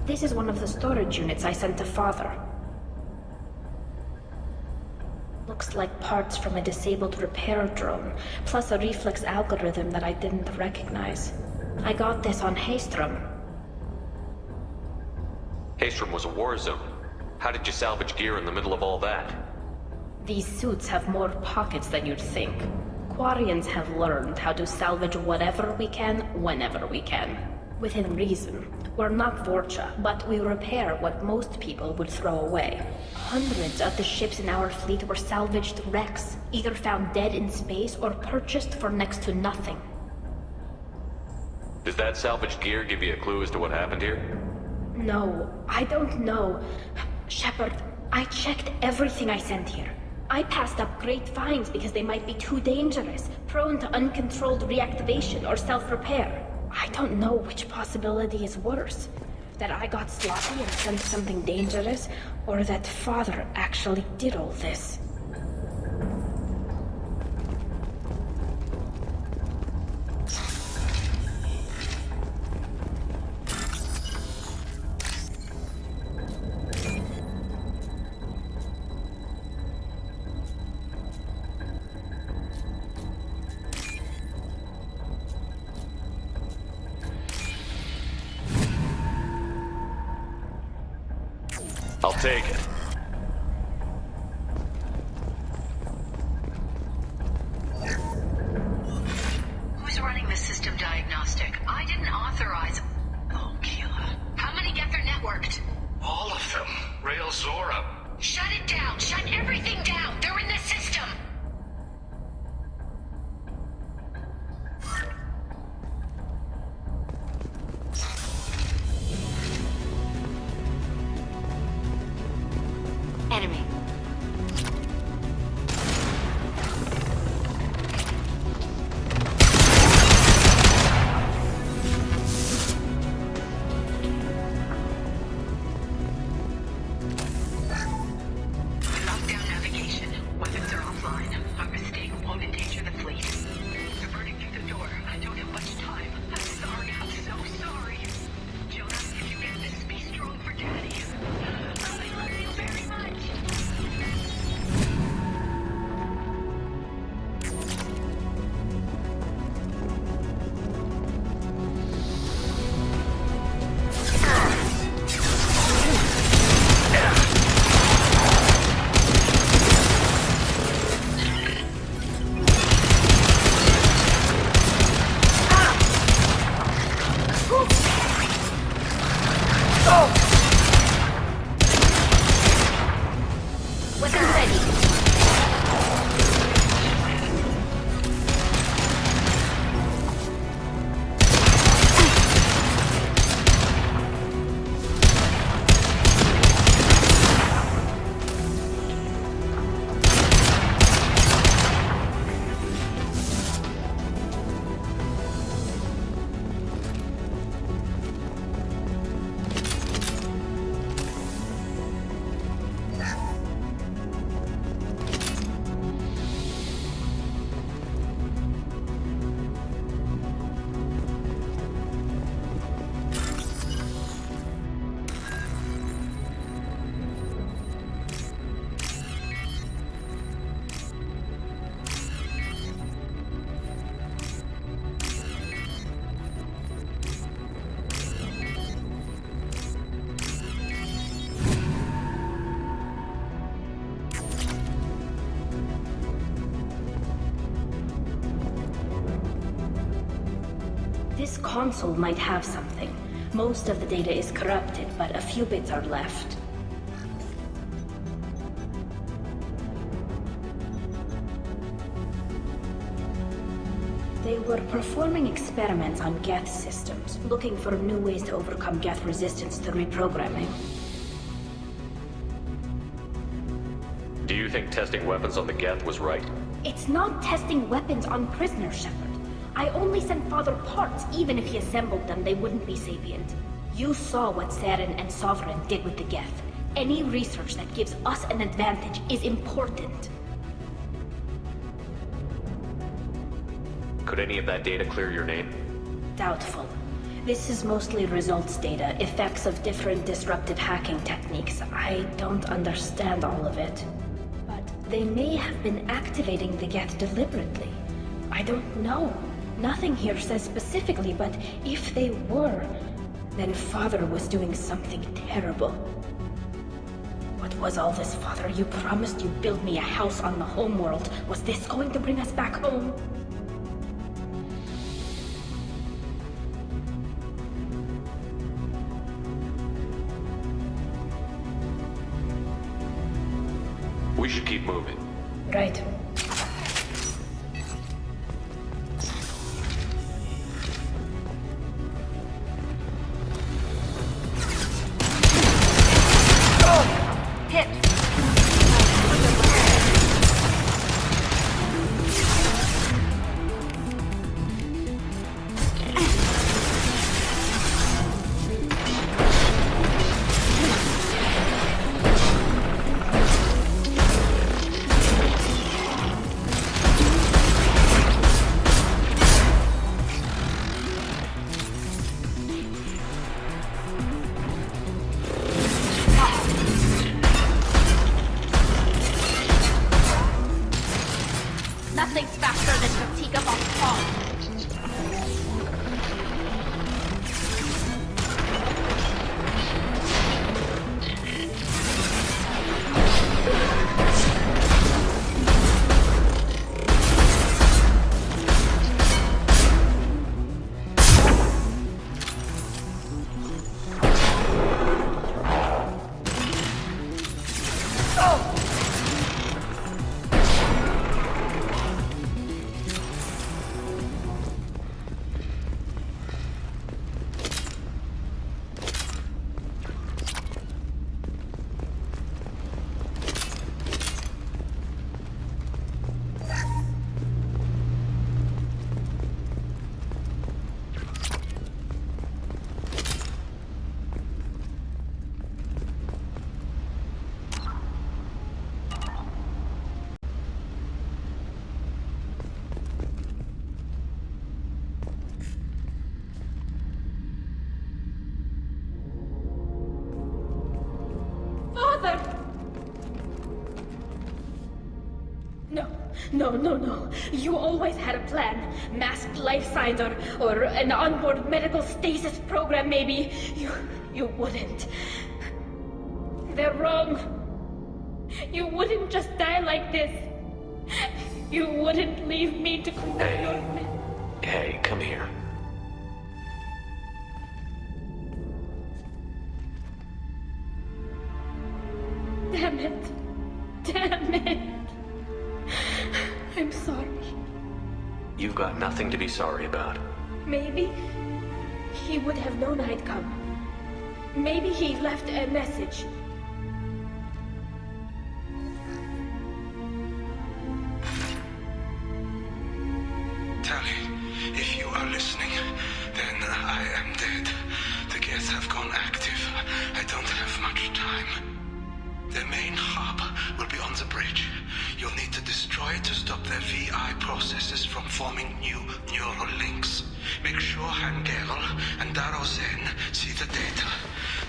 This is one of the storage units I sent to Father. Looks like parts from a disabled repair drone, plus a reflex algorithm that I didn't recognize. I got this on Haystrom. Haystrom was a war zone. How did you salvage gear in the middle of all that? These suits have more pockets than you'd think. Quarians have learned how to salvage whatever we can, whenever we can. Within reason. We're not Vorcha, but we repair what most people would throw away. Hundreds of the ships in our fleet were salvaged wrecks, either found dead in space or purchased for next to nothing. Does that salvaged gear give you a clue as to what happened here? No, I don't know. Shepard, I checked everything I sent here. I passed up great finds because they might be too dangerous, prone to uncontrolled reactivation or self-repair. I don't know which possibility is worse. That I got sloppy and sent something dangerous, or that Father actually did all this. I'll take it. Who's running the system diagnostic? I didn't authorize... Oh, Keela. How many get their networked? All of them. Rail Zora. Shut it down! Shut everything down! They're in the system! Enemy. Lockdown navigation. Weapons are offline. Our mistake won't endanger the fleet. They're burning through the door. I don't have much time. I'm sorry. I'm so sorry. Jonah, if you get this, be strong for Daddy. I love you very much. This console might have something. Most of the data is corrupted, but a few bits are left. They were performing experiments on Geth systems, looking for new ways to overcome Geth resistance to reprogramming. Do you think testing weapons on the Geth was right? It's not testing weapons on prisoners, Shepard. I only sent Father parts. Even if he assembled them, they wouldn't be sapient. You saw what Saren and Sovereign did with the Geth. Any research that gives us an advantage is important. Could any of that data clear your name? Doubtful. This is mostly results data, effects of different disruptive hacking techniques. I don't understand all of it. But they may have been activating the Geth deliberately. I don't know. Nothing here says specifically, but if they were, then Father was doing something terrible. What was all this, Father? You promised you'd build me a house on the homeworld. Was this going to bring us back home? We should keep moving. Right. Nothing's faster than fatigue up on call. No. You always had a plan. Masked life signs or an onboard medical stasis program, maybe. You wouldn't. They're wrong. You wouldn't just die like this. You wouldn't leave me to complete your mission. Hey, come here. Damn it. I'm sorry. You've got nothing to be sorry about. Maybe he would have known I'd come. Maybe he left a message. Tally, if you are listening, then I am dead. The Geth have gone active. I don't have much time. The main hub will be on the bridge. You'll need to destroy it to stop their VI processes from forming new neural links. Make sure Hangerl and Daro Zen see the data.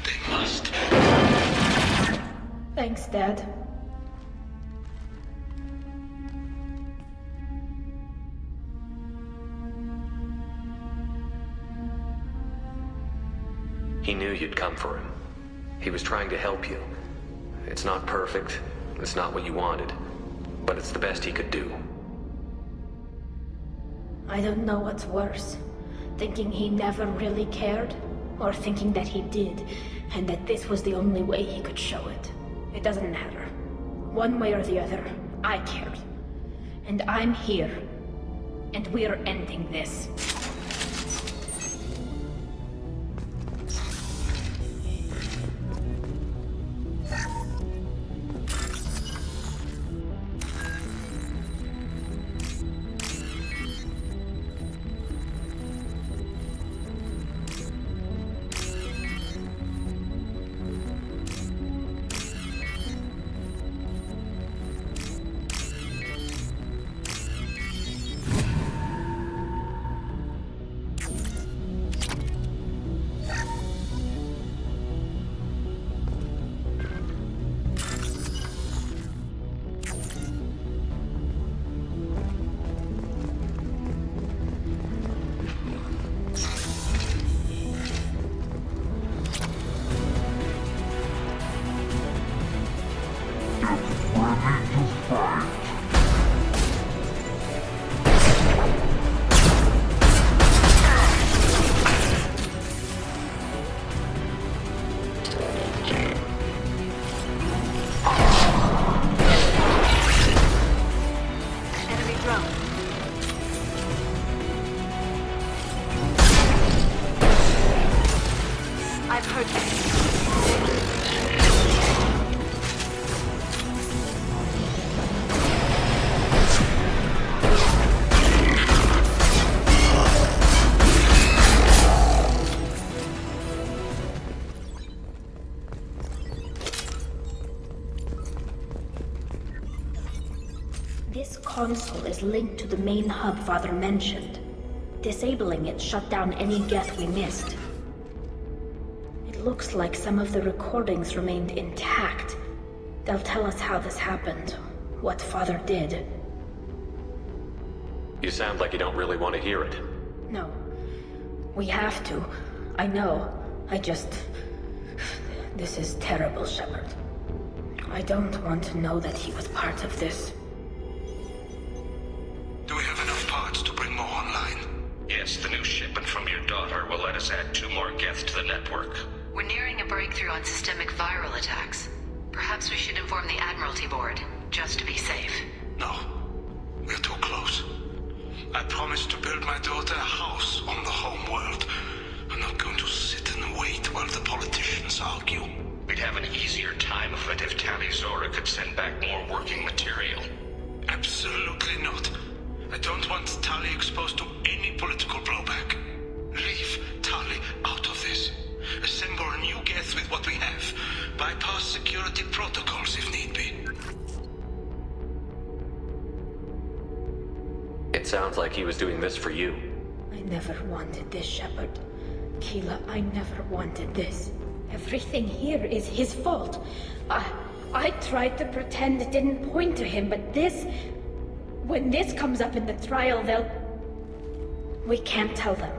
They must. Thanks, Dad. He knew you'd come for him. He was trying to help you. It's not perfect. It's not what you wanted. But it's the best he could do. I don't know what's worse. Thinking he never really cared? Or thinking that he did, and that this was the only way he could show it? It doesn't matter. One way or the other, I cared. And I'm here. And we're ending this. I've heard this. This console is linked to the main hub Father mentioned. Disabling it shut down any geth we missed. It looks like some of the recordings remained intact. They'll tell us how this happened, what Father did. You sound like you don't really want to hear it. No. We have to. I know. This is terrible, Shepard. I don't want to know that he was part of this. Do we have enough parts to bring more online? Yes, the new shipment from your daughter will let us add 2 more geths to the network. We're nearing a breakthrough on systemic viral attacks. Perhaps we should inform the Admiralty Board, just to be safe. No. We're too close. I promised to build my daughter a house on the home world. I'm not going to sit and wait while the politicians argue. We'd have an easier time of it if Tali Zora could send back more working material. Absolutely not. I don't want Tali exposed to any political blowback. Leave Tali out of this. Assemble a new geth with what we have. Bypass security protocols if need be. It sounds like he was doing this for you. I never wanted this, Shepard. Keela, I never wanted this. Everything here is his fault. I tried to pretend it didn't point to him, but this... When this comes up in the trial, they'll... We can't tell them.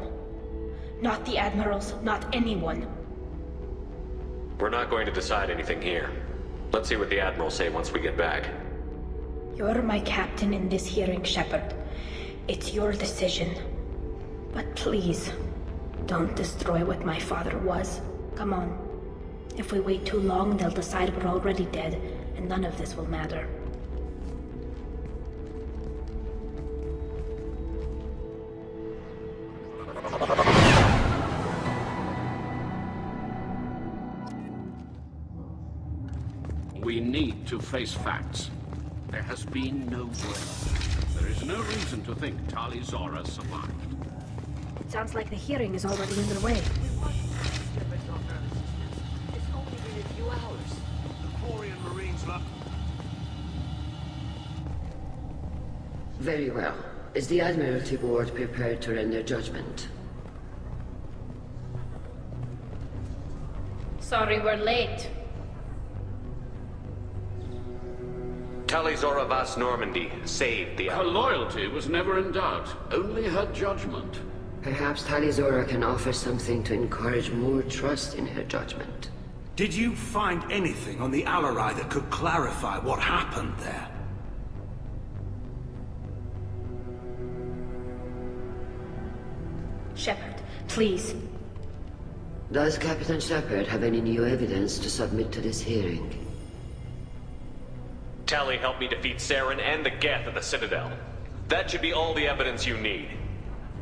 Not the admirals, not anyone. We're not going to decide anything here. Let's see what the Admirals say once we get back. You're my captain in this hearing, Shepard. It's your decision. But please, don't destroy what my father was. Come on. If we wait too long, they'll decide we're already dead, and none of this will matter. We need to face facts. There has been no break. There is no reason to think Tali Zora survived. It sounds like the hearing is already underway. Very well. Is the Admiralty Board prepared to render judgment? Sorry we're late. Tali Zora Vas Normandy saved the Her loyalty was never in doubt, only her judgment. Perhaps Tali Zora can offer something to encourage more trust in her judgment. Did you find anything on the Alarai that could clarify what happened there? Shepard, please. Does Captain Shepard have any new evidence to submit to this hearing? Tali helped me defeat Saren and the Geth at the Citadel. That should be all the evidence you need.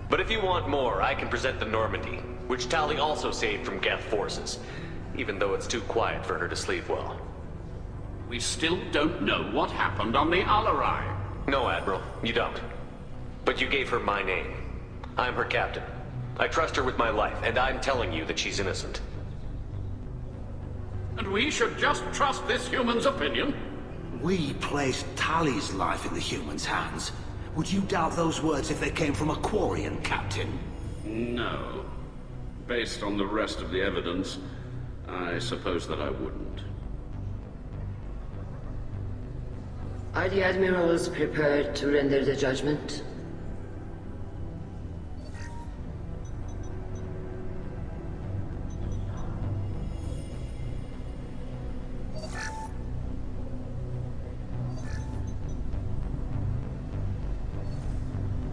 But if you want more, I can present the Normandy, which Tali also saved from Geth forces, even though it's too quiet for her to sleep well. We still don't know what happened on the Alarai. No, Admiral, you don't. But you gave her my name. I'm her captain. I trust her with my life, and I'm telling you that she's innocent. And we should just trust this human's opinion? We placed Tali's life in the human's hands. Would you doubt those words if they came from a Quarian, Captain? No. Based on the rest of the evidence, I suppose that I wouldn't. Are the admirals prepared to render the judgment?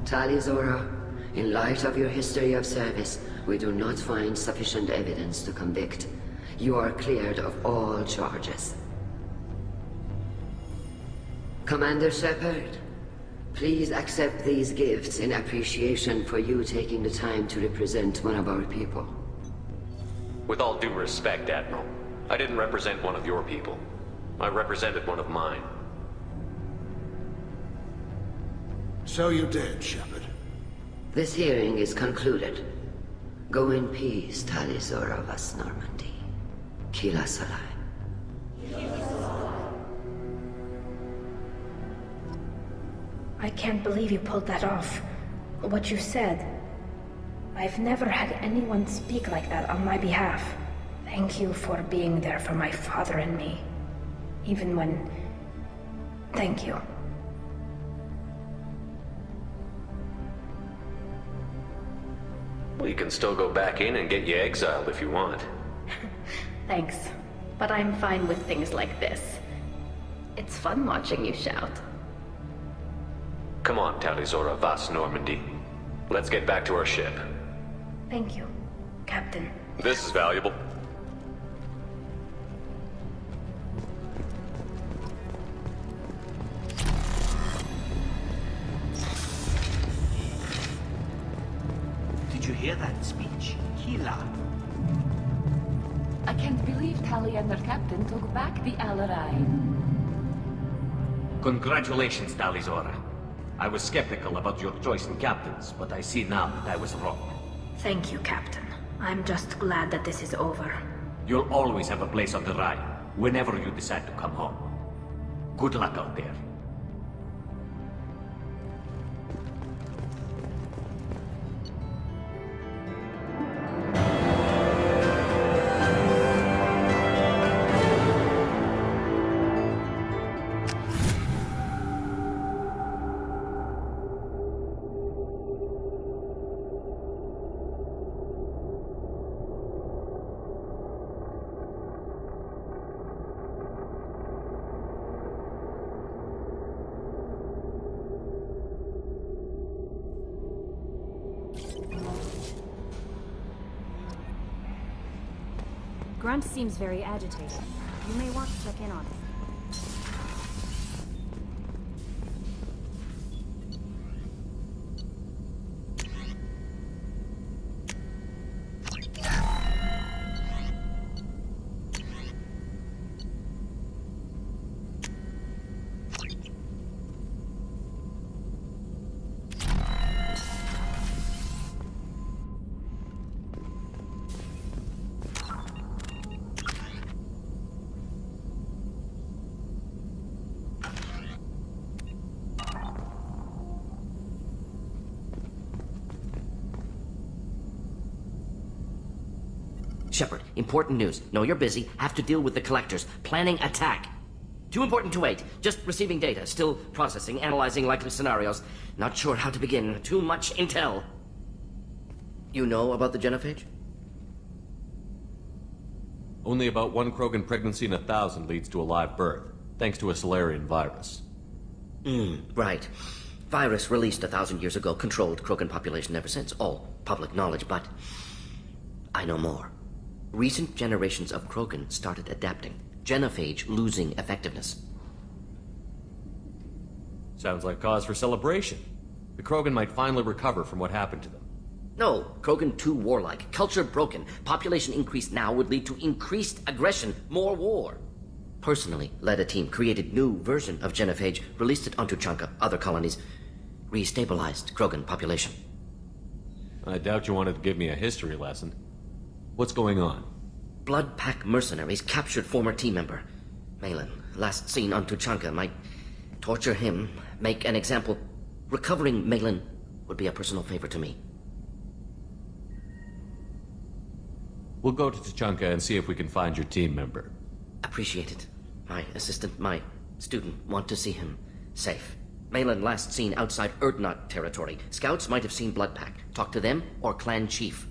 Tali Zora, in light of your history of service, we do not find sufficient evidence to convict. You are cleared of all charges. Commander Shepard, please accept these gifts in appreciation for you taking the time to represent one of our people. With all due respect, Admiral, I didn't represent one of your people. I represented one of mine. So you did, Shepard. This hearing is concluded. Go in peace, Tali Zora Vas Normandy. Kila Salai. I can't believe you pulled that off. What you said. I've never had anyone speak like that on my behalf. Thank you for being there for my father and me. Even when... Thank you. Well, you can still go back in and get you exiled if you want. Thanks. But I'm fine with things like this. It's fun watching you shout. Come on, Tali Zora Vas Normandy. Let's get back to our ship. Thank you, Captain. This is valuable. Did you hear that speech? Kila. I can't believe Tali and their captain took back the Alarai. Congratulations, Tali Zora. I was skeptical about your choice in captains, but I see now that I was wrong. Thank you, Captain. I'm just glad that this is over. You'll always have a place on the Rhine, whenever you decide to come home. Good luck out there. Grunt seems very agitated. You may want to check in on him. Shepard, important news. Know you're busy. Have to deal with the collectors. Planning attack. Too important to wait. Just receiving data. Still processing, analyzing likely scenarios. Not sure how to begin. Too much intel. You know about the genophage? Only about one Krogan pregnancy in 1,000 leads to a live birth, thanks to a Solarian virus. Right. Virus released 1,000 years ago, controlled Krogan population ever since. All public knowledge, but I know more. Recent generations of Krogan started adapting, genophage losing effectiveness. Sounds like cause for celebration. The Krogan might finally recover from what happened to them. No, Krogan too warlike, culture broken, population increase now would lead to increased aggression, more war. Personally led a team, created new version of genophage, released it onto Chanka, other colonies, restabilized Krogan population. I doubt you wanted to give me a history lesson. What's going on? Blood Pack mercenaries captured former team member. Malin, last seen on Tuchanka, might torture him, make an example. Recovering Malin would be a personal favor to me. We'll go to Tuchanka and see if we can find your team member. Appreciate it. My assistant, my student, want to see him safe. Malin last seen outside Erdnot territory. Scouts might have seen Blood Pack. Talk to them or clan chief.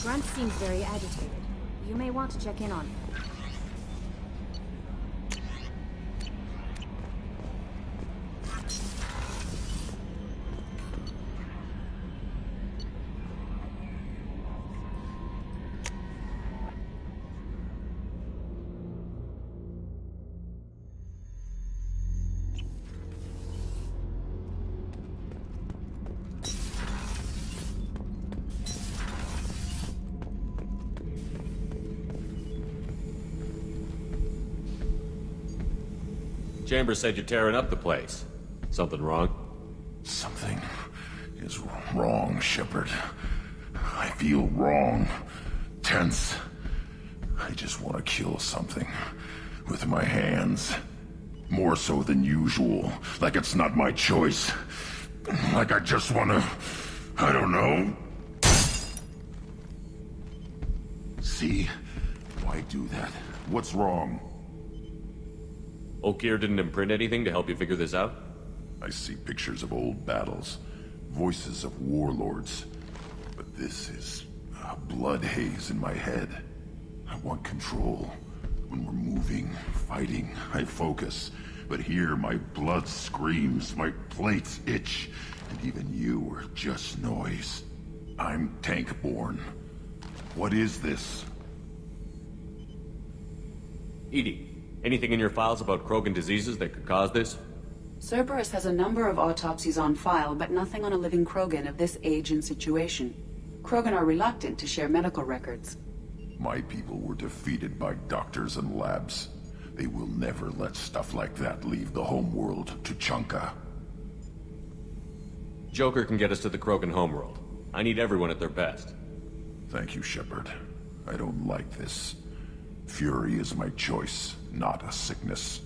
Grunt seems very agitated. You may want to check in on him. Chambers said you're tearing up the place. Something wrong? Something is wrong, Shepard. I feel wrong. Tense. I just want to kill something. With my hands. More so than usual. Like it's not my choice. Like I just want to... I don't know. See? Why do that? What's wrong? Okier didn't imprint anything to help you figure this out? I see pictures of old battles, voices of warlords. But this is a blood haze in my head. I want control. When we're moving, fighting, I focus. But here my blood screams, my plates itch, and even you are just noise. I'm tank-born. What is this? EDI. Anything in your files about Krogan diseases that could cause this? Cerberus has a number of autopsies on file, but nothing on a living Krogan of this age and situation. Krogan are reluctant to share medical records. My people were defeated by doctors and labs. They will never let stuff like that leave the homeworld to Tuchanka. Joker can get us to the Krogan homeworld. I need everyone at their best. Thank you, Shepard. I don't like this. Fury is my choice, not a sickness.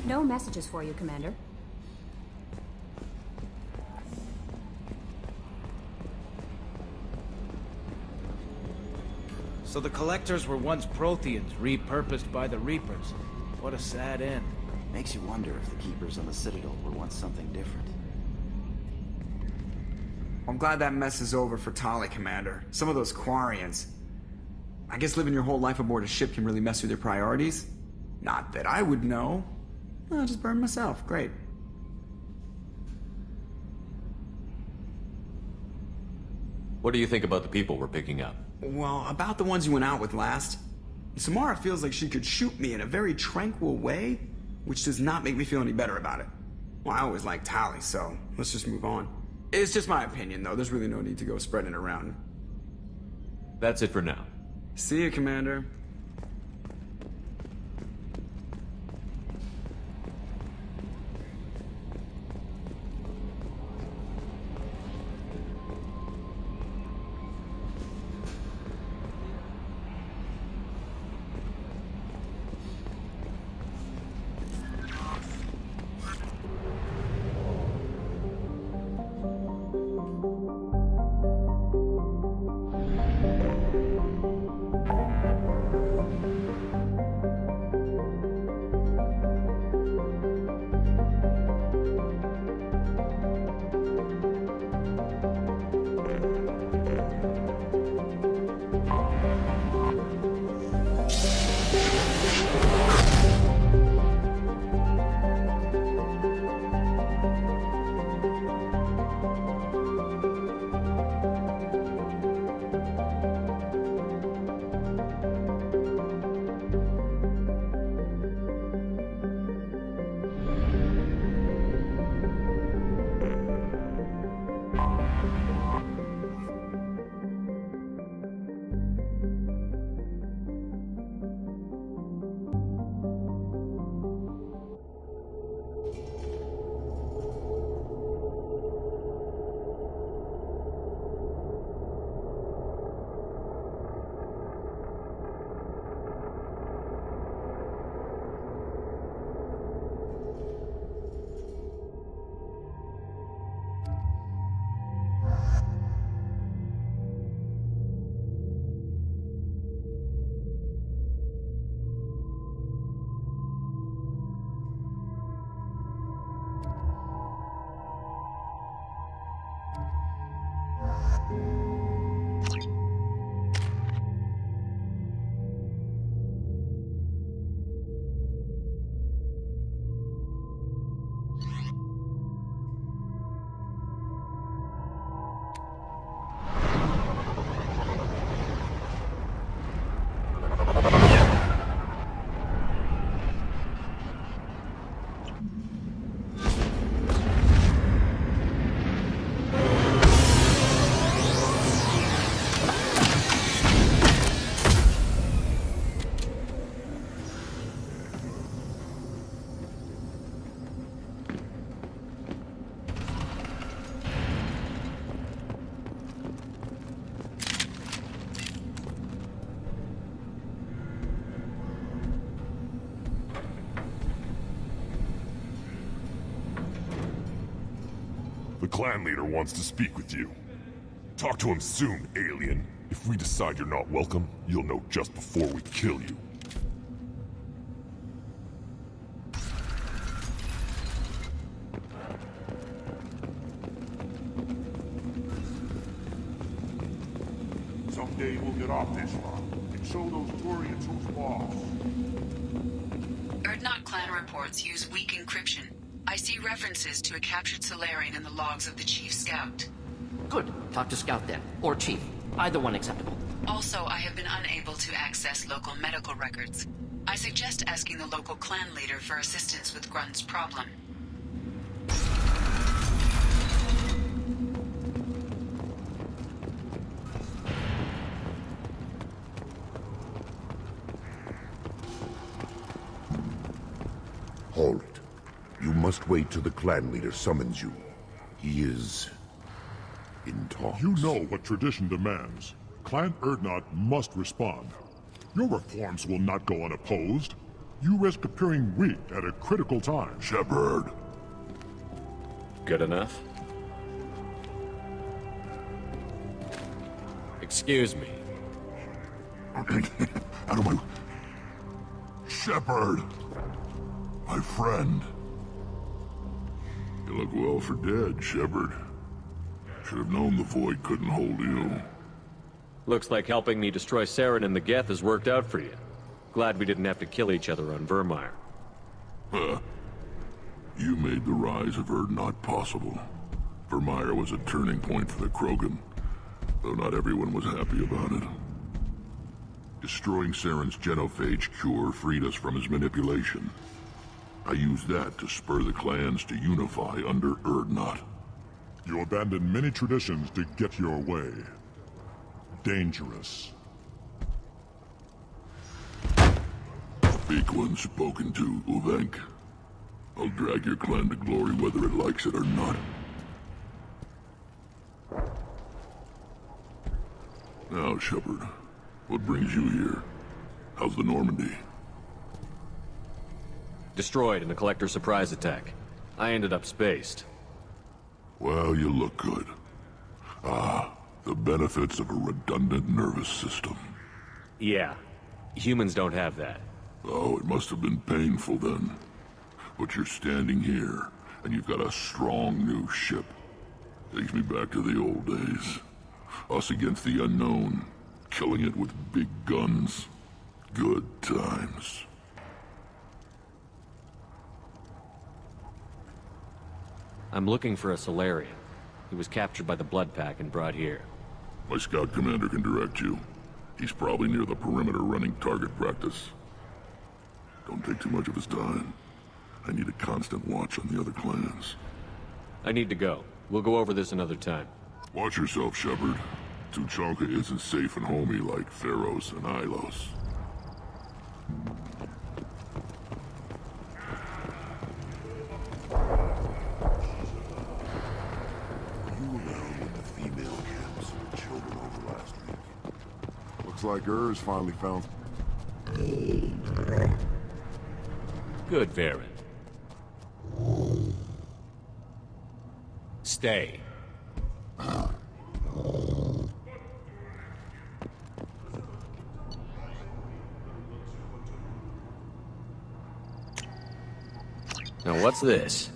No messages for you, Commander. So the Collectors were once Protheans, repurposed by the Reapers. What a sad end. Makes you wonder if the Keepers on the Citadel were once something different. I'm glad that mess is over for Tali, Commander. Some of those Quarians. I guess living your whole life aboard a ship can really mess with your priorities? Not that I would know. I'll just burn myself. Great. What do you think about the people we're picking up? Well, about the ones you went out with last. Samara feels like she could shoot me in a very tranquil way, which does not make me feel any better about it. Well, I always liked Tali, so let's just move on. It's just my opinion, though. There's really no need to go spreading it around. That's it for now. See you, Commander. The clan leader wants to speak with you. Talk to him soon, alien. If we decide you're not welcome, you'll know just before we kill you. Someday we'll get off this one and show those Turians who's boss. Erdnot clan reports use weak encryption. I see references to a captured Solarian in the logs of the Chief Scout. Good. Talk to Scout then. Or Chief. Either one acceptable. Also, I have been unable to access local medical records. I suggest asking the local clan leader for assistance with Grunt's problem. Halt. You must wait till the clan leader summons you. He is in talks. You know what tradition demands. Clan Erdnot must respond. Your reforms will not go unopposed. You risk appearing weak at a critical time. Shepard. Good enough? Excuse me. Out of my... Shepard! My friend. You look well for dead, Shepard. Should have known the Void couldn't hold you. Looks like helping me destroy Saren and the Geth has worked out for you. Glad we didn't have to kill each other on Vermeer. Huh. You made the rise of Erdnot possible. Vermeer was a turning point for the Krogan, though not everyone was happy about it. Destroying Saren's genophage cure freed us from his manipulation. I used that to spur the clans to unify under Erdnot. You abandoned many traditions to get your way. Dangerous. Speak when spoken to, Uvenk. I'll drag your clan to glory whether it likes it or not. Now, Shepard, what brings you here? How's the Normandy? Destroyed in a collector surprise attack. I ended up spaced. Well, you look good. Ah, the benefits of a redundant nervous system. Yeah. Humans don't have that. Oh, it must have been painful then. But you're standing here, and you've got a strong new ship. Takes me back to the old days. Us against the unknown, killing it with big guns. Good times. I'm looking for a Solarian. He was captured by the Blood Pack and brought here. My scout commander can direct you. He's probably near the perimeter running target practice. Don't take too much of his time. I need a constant watch on the other clans. I need to go. We'll go over this another time. Watch yourself, Shepard. Tuchanka isn't safe and homey like Theros and Ilos. Looks like Urs finally found... Good, Varen. Stay. Now what's this?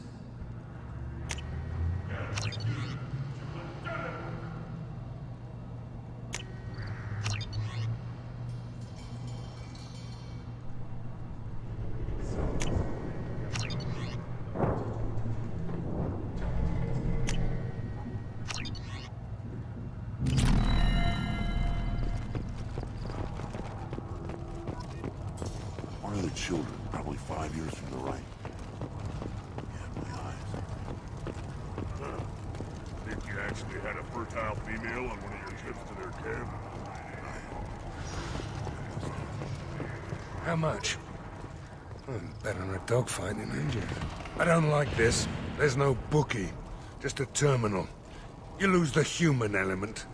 One of the children, probably 5 years from the right. Yeah, my eyes. Think you actually had a fertile female on one of your trips to their camp? How much? Better than a dogfight in India. I don't like this. There's no bookie. Just a terminal. You lose the human element.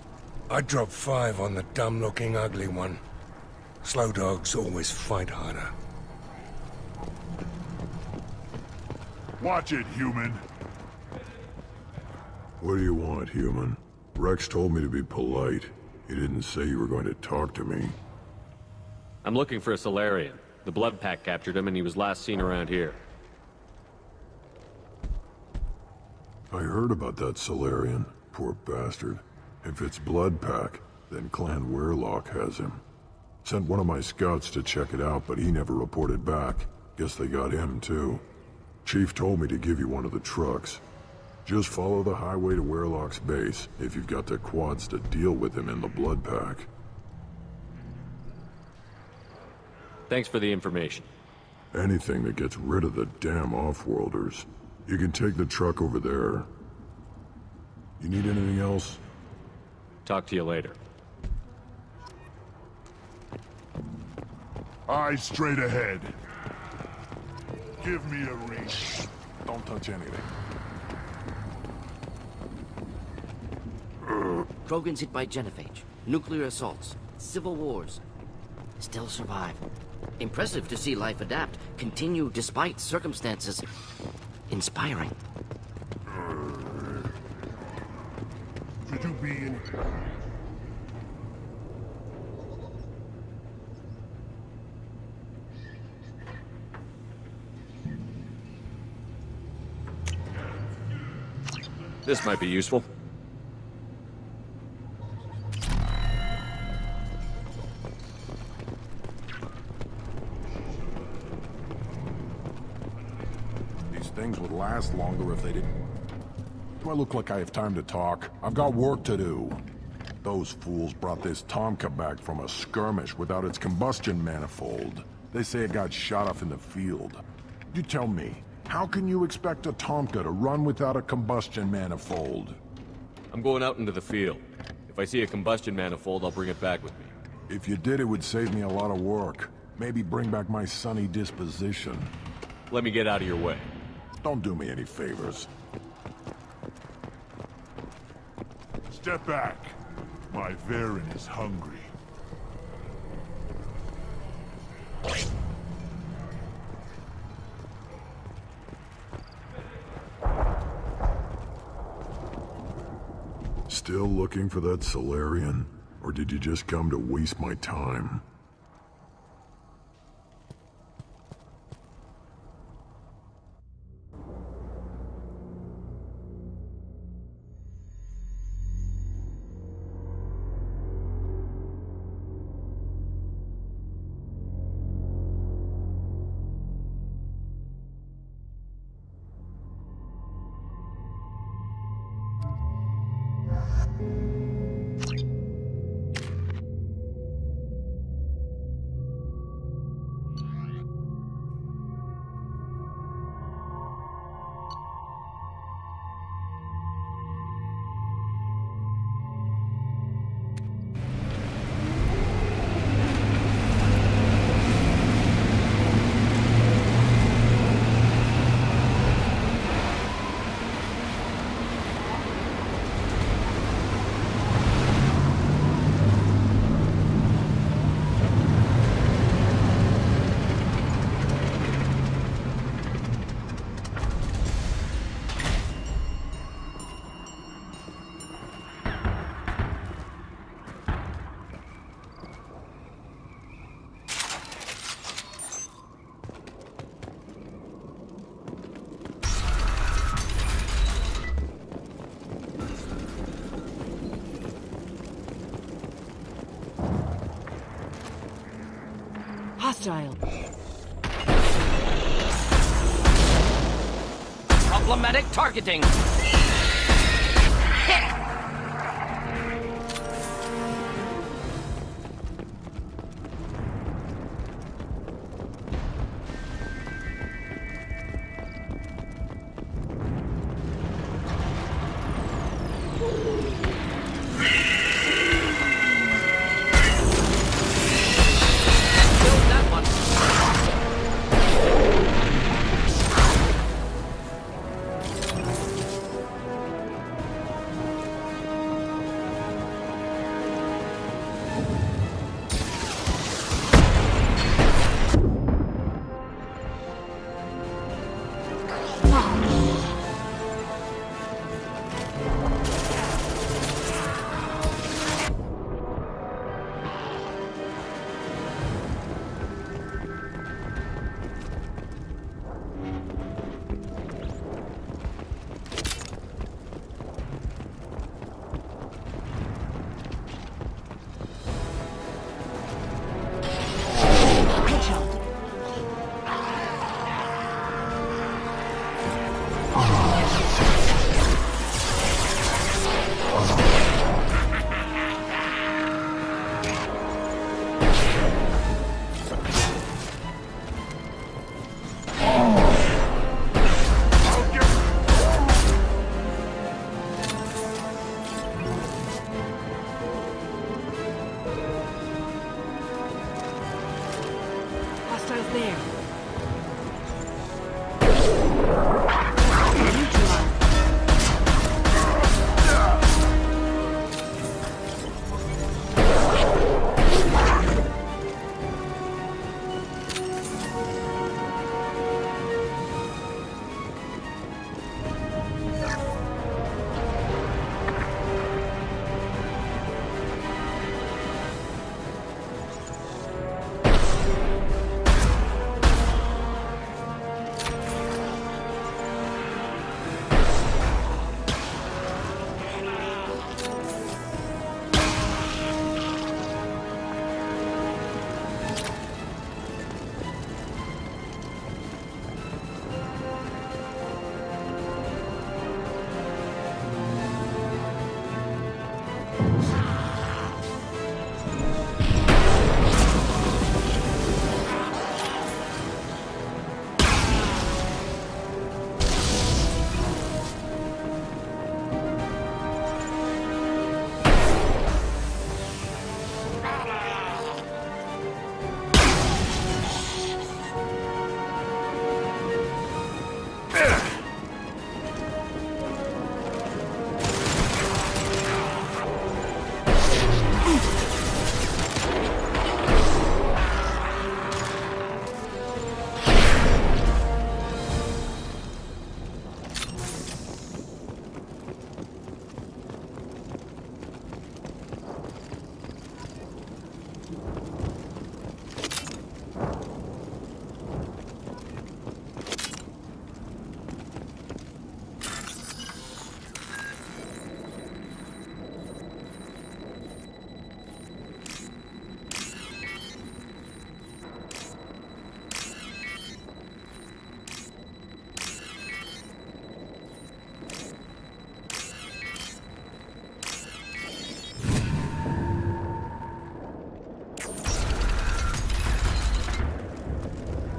I drop 5 on the dumb-looking ugly one. Slow dogs always fight harder. Watch it, human. What do you want, human? Rex told me to be polite. He didn't say you were going to talk to me. I'm looking for a Solarian. The Blood Pack captured him and he was last seen around here. I heard about that Solarian. Poor bastard. If it's Blood Pack, then Clan Weirlock has him. Sent one of my scouts to check it out, but he never reported back. Guess they got him, too. Chief told me to give you one of the trucks. Just follow the highway to Weirlock's base, if you've got the quads to deal with him in the Blood Pack. Thanks for the information. Anything that gets rid of the damn Offworlders. You can take the truck over there. You need anything else? Talk to you later. Eyes straight ahead. Give me a ring. Don't touch anything. Krogan's hit by genophage, nuclear assaults, civil wars. Still survive. Impressive to see life adapt, continue despite circumstances. Inspiring. Should you be in... This might be useful. These things would last longer if they didn't... Do I look like I have time to talk? I've got work to do. Those fools brought this Tomka back from a skirmish without its combustion manifold. They say it got shot off in the field. You tell me, how can you expect a Tomka to run without a combustion manifold? I'm going out into the field. If I see a combustion manifold, I'll bring it back with me. If you did, it would save me a lot of work. Maybe bring back my sunny disposition. Let me get out of your way. Don't do me any favors. Step back. My Varen is hungry. Still looking for that Solarian? Or did you just come to waste my time? Hostile. Problematic targeting.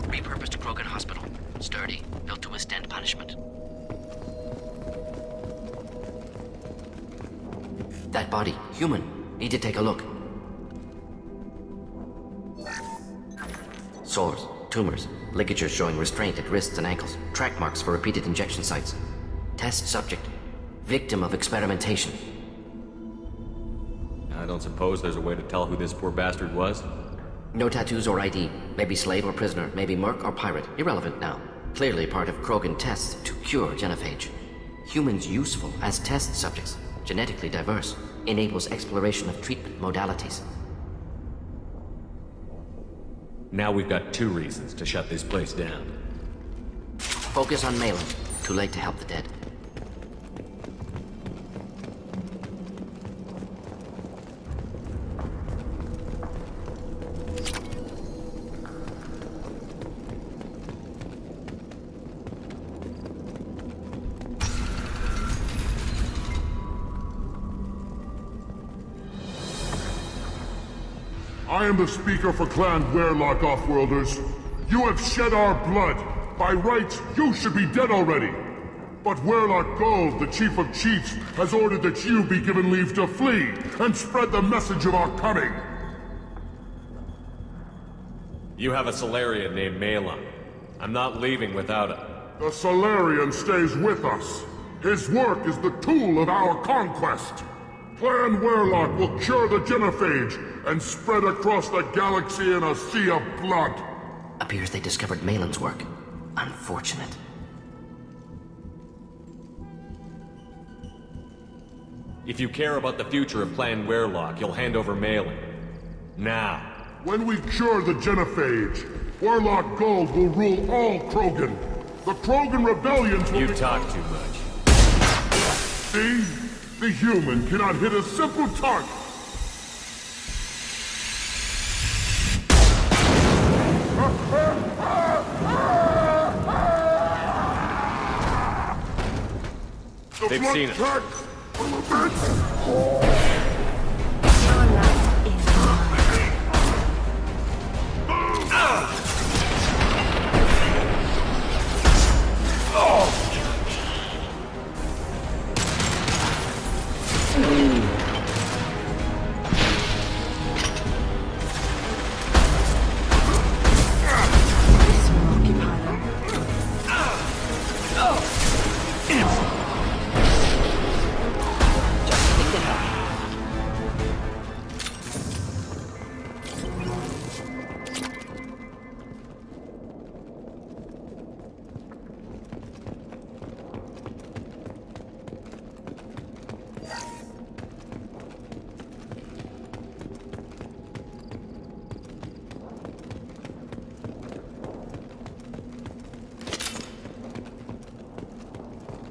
Repurposed Krogan Hospital. Sturdy, built to withstand punishment. That body, human. Need to take a look. Sores, tumors, ligatures showing restraint at wrists and ankles, track marks for repeated injection sites. Test subject, victim of experimentation. I don't suppose there's a way to tell who this poor bastard was? No tattoos or ID. Maybe slave or prisoner, maybe merc or pirate. Irrelevant now. Clearly part of Krogan tests to cure genophage. Humans useful as test subjects. Genetically diverse. Enables exploration of treatment modalities. Now we've got 2 reasons to shut this place down. Focus on Malin. Too late to help the dead. I am the speaker for Clan Werlock, Offworlders. You have shed our blood. By rights, you should be dead already. But Werlock Gold, the Chief of Chiefs, has ordered that you be given leave to flee and spread the message of our coming. You have a Solarian named Malin. I'm not leaving without him. The Solarian stays with us. His work is the tool of our conquest. Clan Werlock will cure the genophage and spread across the galaxy in a sea of blood. Appears they discovered Malin's work. Unfortunate. If you care about the future of Clan Werlock, you'll hand over Malin. Now. When we cure the genophage, Werlock Gold will rule all Krogan. The Krogan rebellions will You talk too much. See? The human cannot hit a simple target. They've seen us.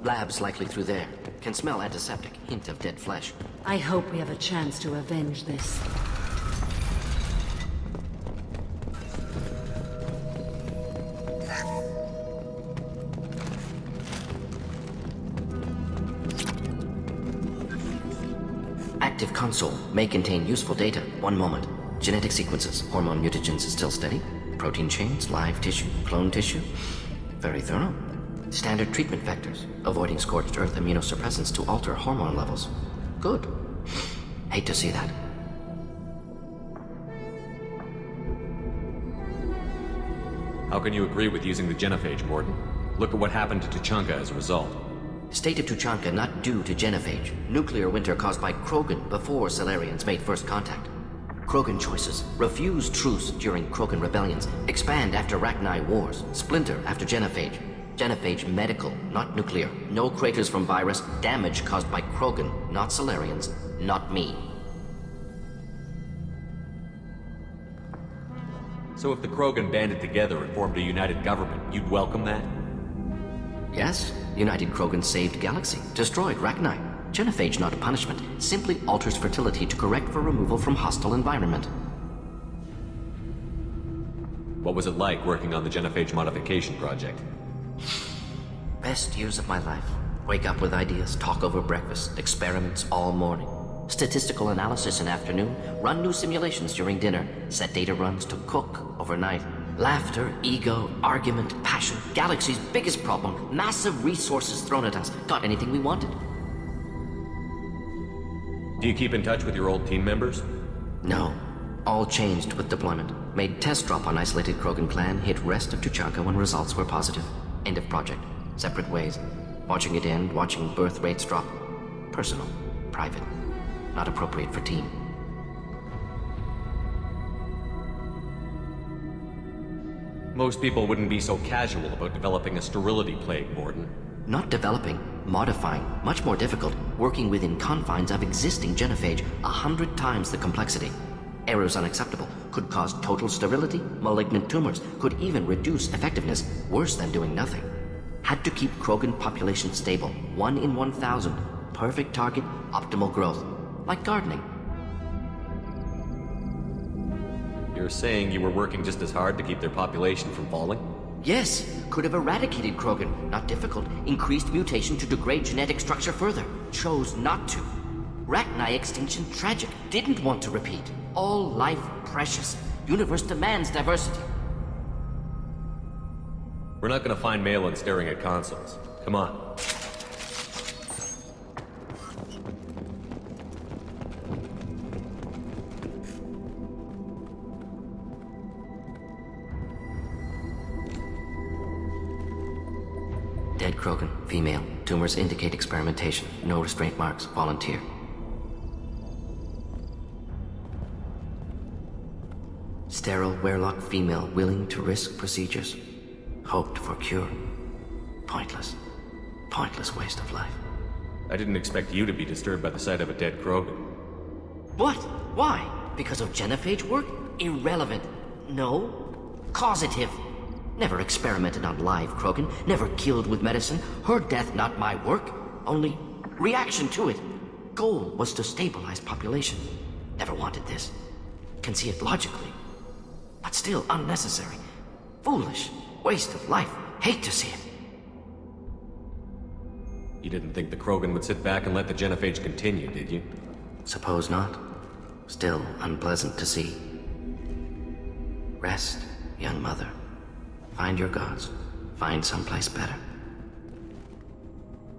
Labs likely through there. Can smell antiseptic. Hint of dead flesh. I hope we have a chance to avenge this. Active console may contain useful data. One moment. Genetic sequences. Hormone mutagens is still steady. Protein chains, live tissue, clone tissue. Very thorough. Standard treatment vectors. Avoiding scorched earth immunosuppressants to alter hormone levels. Good. Hate to see that. How can you agree with using the genophage, Mordin? Look at what happened to Tuchanka as a result. State of Tuchanka not due to genophage. Nuclear winter caused by Krogan before Solarians made first contact. Krogan choices. Refuse truce during Krogan rebellions. Expand after Rachni wars. Splinter after genophage. Genophage medical, not nuclear. No craters from virus. Damage caused by Krogan, not Solarians, not me. So if the Krogan banded together and formed a united government, you'd welcome that? Yes, United Krogan saved Galaxy, destroyed Rachni. Genophage not a punishment, simply alters fertility to correct for removal from hostile environment. What was it like working on the Genophage modification project? Best years of my life. Wake up with ideas, talk over breakfast, experiments all morning. Statistical analysis in afternoon, run new simulations during dinner, set data runs to cook overnight. Laughter, ego, argument, passion. Galaxy's biggest problem, massive resources thrown at us. Got anything we wanted. Do you keep in touch with your old team members? No. All changed with deployment. Made test drop on isolated Krogan clan, hit rest of Tuchanka when results were positive. End of project. Separate ways. Watching it end, watching birth rates drop. Personal. Private. Not appropriate for team. Most people wouldn't be so casual about developing a sterility plague, Morden. Not developing, modifying, much more difficult, working within confines of existing genophage, 100 times the complexity. Errors unacceptable, could cause total sterility, malignant tumors, could even reduce effectiveness, worse than doing nothing. Had to keep Krogan population stable, 1 in 1,000, perfect target, optimal growth, like gardening. You're saying you were working just as hard to keep their population from falling? Yes, could have eradicated Krogan. Not difficult. Increased mutation to degrade genetic structure further. Chose not to. Rachni extinction tragic. Didn't want to repeat. All life precious. Universe demands diversity. We're not gonna find Malin staring at consoles. Come on. Dead Krogan, female. Tumors indicate experimentation. No restraint marks. Volunteer. Sterile, werelock female, willing to risk procedures. Hoped for cure. Pointless. Pointless waste of life. I didn't expect you to be disturbed by the sight of a dead Krogan. What? Why? Because of genophage work? Irrelevant. No. Causative. Never experimented on live Krogan, never killed with medicine. Her death not my work, only reaction to it. Goal was to stabilize population. Never wanted this. Can see it logically. But still unnecessary. Foolish. Waste of life. Hate to see it. You didn't think the Krogan would sit back and let the genophage continue, did you? Suppose not. Still unpleasant to see. Rest, young mother. Find your gods. Find someplace better.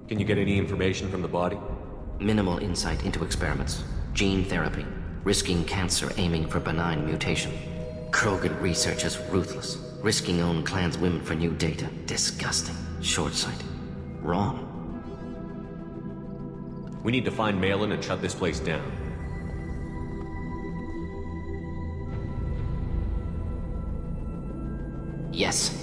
Can you get any information from the body? Minimal insight into experiments. Gene therapy. Risking cancer aiming for benign mutation. Krogan research is ruthless. Risking own clan's women for new data. Disgusting. Short-sighted. Wrong. We need to find Malin and shut this place down. Yes.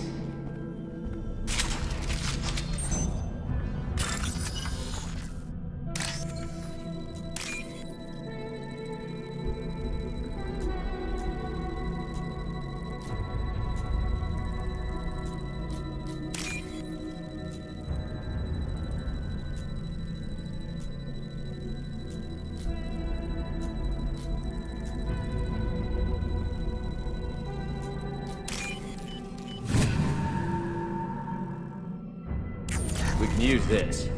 We can use this.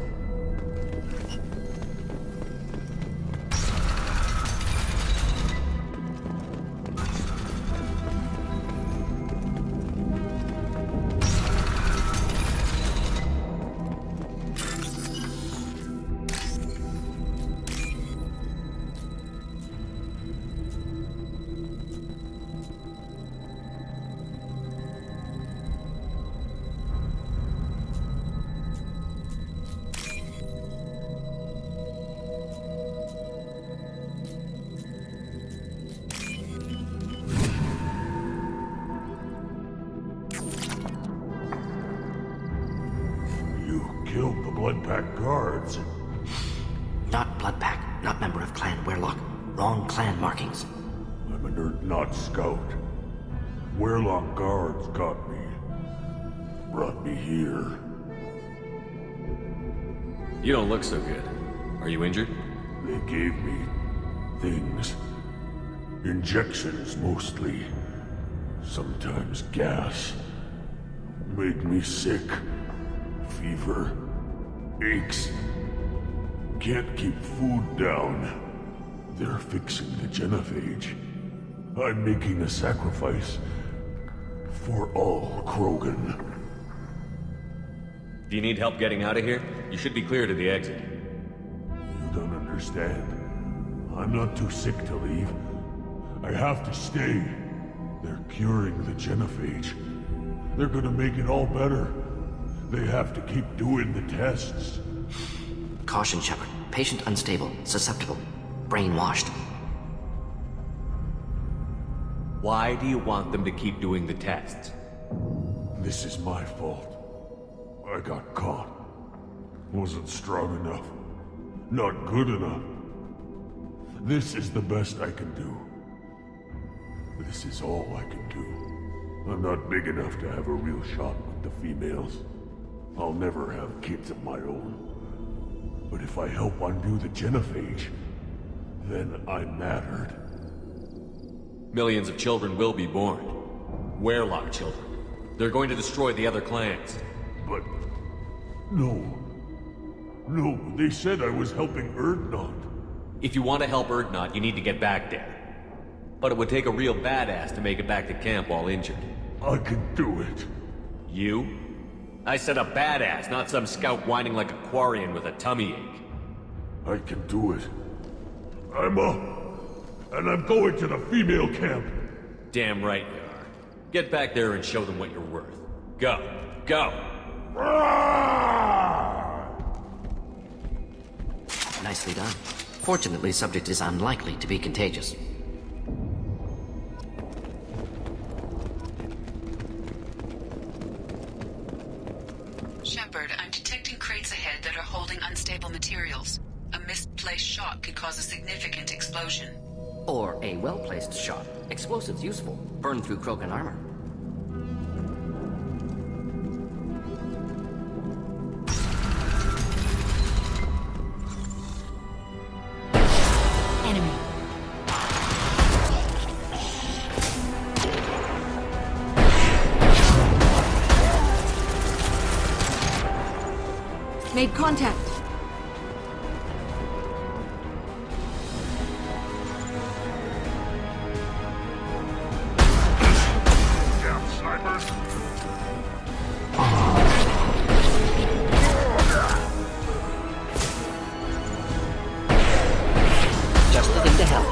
killed the Blood Pack guards. Not Blood Pack, not member of Clan Werlock. Wrong clan markings. I'm an Urdnot scout. Werlock guards got me. Brought me here. You don't look so good. Are you injured? They gave me things. Injections, mostly. Sometimes gas. Made me sick. Fever. Aches. Can't keep food down. They're fixing the genophage. I'm making a sacrifice. For all Krogan. Do you need help getting out of here? You should be clear to the exit. You don't understand. I'm not too sick to leave. I have to stay. They're curing the genophage. They're gonna make it all better. They have to keep doing the tests. Caution, Shepard. Patient unstable, susceptible, brainwashed. Why do you want them to keep doing the tests? This is my fault. I got caught. Wasn't strong enough. Not good enough. This is the best I can do. This is all I can do. I'm not big enough to have a real shot with the females. I'll never have kids of my own. But if I help undo the genophage, then I mattered. Millions of children will be born. Werlock children. They're going to destroy the other clans. But... No. No, they said I was helping Urdnot. If you want to help Urdnot, you need to get back there. But it would take a real badass to make it back to camp while injured. I can do it. You? I said a badass, not some scout whining like a Quarian with a tummy ache. I can do it. I'm up. And I'm going to the female camp. Damn right you are. Get back there and show them what you're worth. Go. Go! Nicely done. Fortunately, subject is unlikely to be contagious. Shepard, I'm detecting crates ahead that are holding unstable materials. A misplaced shot could cause a significant explosion. Or a well-placed shot. Explosives useful. Burn through Krogan armor. Enemy. Made contact. Damn snipers! Just the thing to help.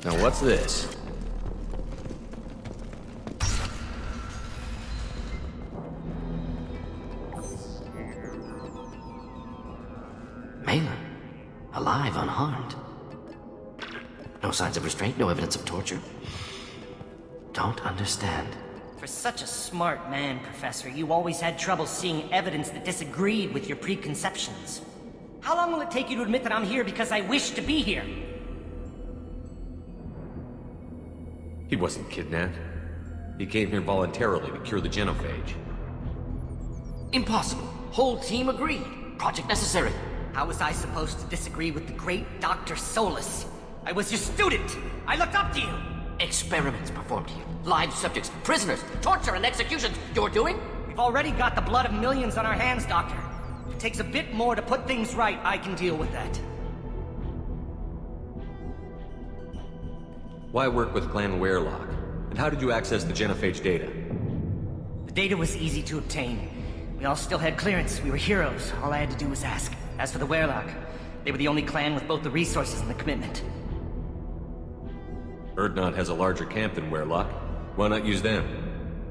Now what's this? Malin, alive, unharmed. No signs of restraint, no evidence of torture. Don't understand. For such a smart man, Professor, you always had trouble seeing evidence that disagreed with your preconceptions. How long will it take you to admit that I'm here because I wish to be here? He wasn't kidnapped. He came here voluntarily to cure the genophage. Impossible. Whole team agreed. Project necessary. How was I supposed to disagree with the great Dr. Solus? I was your student! I looked up to you! Experiments performed here. Live subjects, prisoners, torture and executions. You're doing? We've already got the blood of millions on our hands, Doctor. If it takes a bit more to put things right, I can deal with that. Why work with Clan Werelock? And how did you access the genophage data? The data was easy to obtain. We all still had clearance. We were heroes. All I had to do was ask. As for the Werelock, they were the only clan with both the resources and the commitment. Urdnot has a larger camp than Werelock. Why not use them?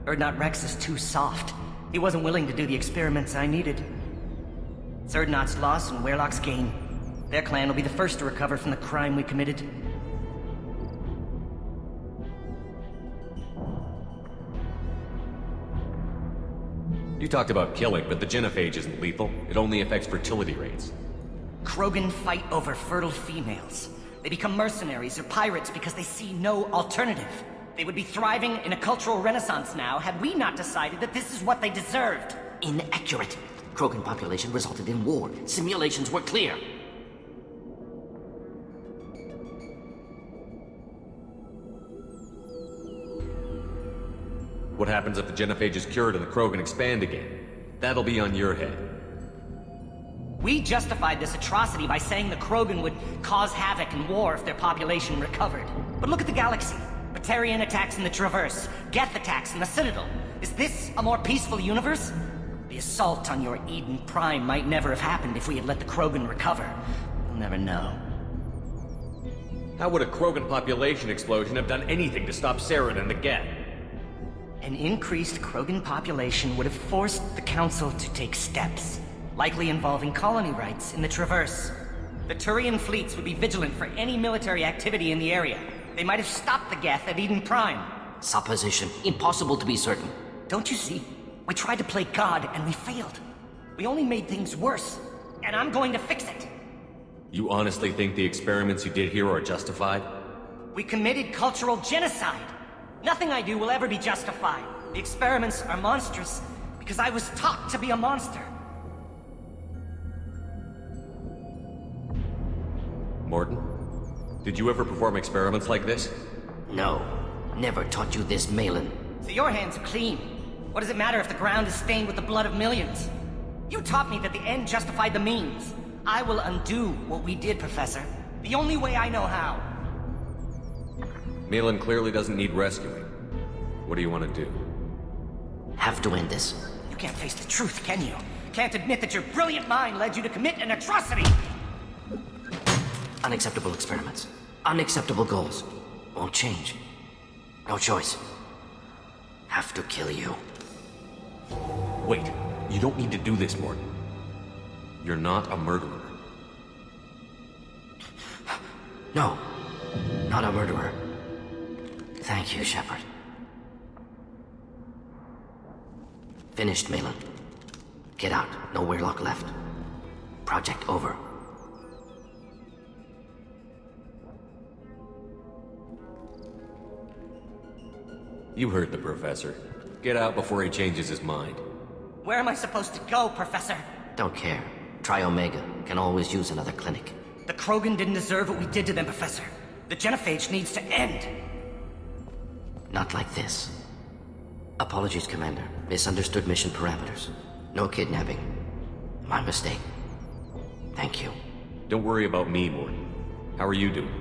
Urdnot Rex is too soft. He wasn't willing to do the experiments I needed. It's Urdnot's loss and Werelock's gain. Their clan will be the first to recover from the crime we committed. You talked about killing, but the genophage isn't lethal. It only affects fertility rates. Krogan fight over fertile females. They become mercenaries or pirates because they see no alternative. They would be thriving in a cultural renaissance now had we not decided that this is what they deserved. Inaccurate. Krogan population resulted in war. Simulations were clear. What happens if the genophage is cured and the Krogan expand again? That'll be on your head. We justified this atrocity by saying the Krogan would cause havoc and war if their population recovered. But look at the galaxy. Batarian attacks in the Traverse, Geth attacks in the Citadel. Is this a more peaceful universe? The assault on your Eden Prime might never have happened if we had let the Krogan recover. We'll never know. How would a Krogan population explosion have done anything to stop Saren and the Geth? An increased Krogan population would have forced the Council to take steps, likely involving colony rights in the Traverse. The Turian fleets would be vigilant for any military activity in the area. They might have stopped the Geth at Eden Prime. Supposition. Impossible to be certain. Don't you see? We tried to play God and we failed. We only made things worse, and I'm going to fix it. You honestly think the experiments you did here are justified? We committed cultural genocide. Nothing I do will ever be justified. The experiments are monstrous because I was taught to be a monster. Morton, did you ever perform experiments like this? No. Never taught you this, Malin. So your hands are clean. What does it matter if the ground is stained with the blood of millions? You taught me that the end justified the means. I will undo what we did, Professor. The only way I know how. Malin clearly doesn't need rescuing. What do you want to do? Have to end this. You can't face the truth, can you? Can't admit that your brilliant mind led you to commit an atrocity! Unacceptable experiments. Unacceptable goals. Won't change. No choice. Have to kill you. Wait, you don't need to do this, Morton. You're not a murderer. No. Not a murderer. Thank you, Shepard. Finished, Malin. Get out. No Werelock left. Project over. You heard the Professor. Get out before he changes his mind. Where am I supposed to go, Professor? Don't care. Try Omega. Can always use another clinic. The Krogan didn't deserve what we did to them, Professor. The genophage needs to end. Not like this. Apologies, Commander. Misunderstood mission parameters. No kidnapping. My mistake. Thank you. Don't worry about me, Morton. How are you doing?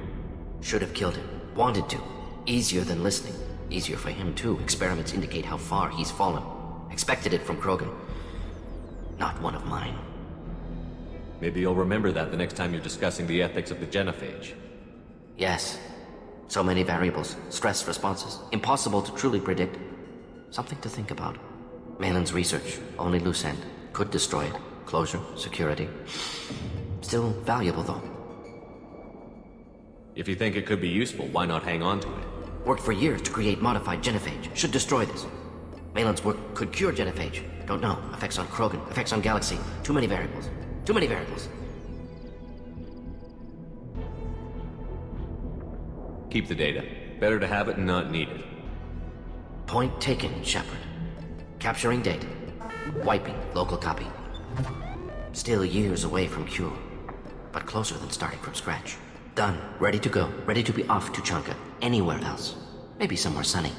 Should have killed him. Wanted to. Easier than listening. Easier for him, too. Experiments indicate how far he's fallen. Expected it from Krogan. Not one of mine. Maybe you'll remember that the next time you're discussing the ethics of the genophage. Yes. So many variables, stress responses, impossible to truly predict. Something to think about. Malin's research, only loose end. Could destroy it. Closure, security. Still valuable, though. If you think it could be useful, why not hang on to it? Worked for years to create modified genophage. Should destroy this. Malin's work could cure genophage. Don't know. Effects on Krogan, effects on Galaxy. Too many variables. Too many variables. Keep the data. Better to have it and not need it. Point taken, Shepard. Capturing data. Wiping local copy. Still years away from cure, but closer than starting from scratch. Done. Ready to go. Ready to be off to Chanka. Anywhere else. Maybe somewhere sunny.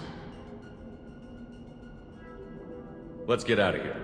Let's get out of here.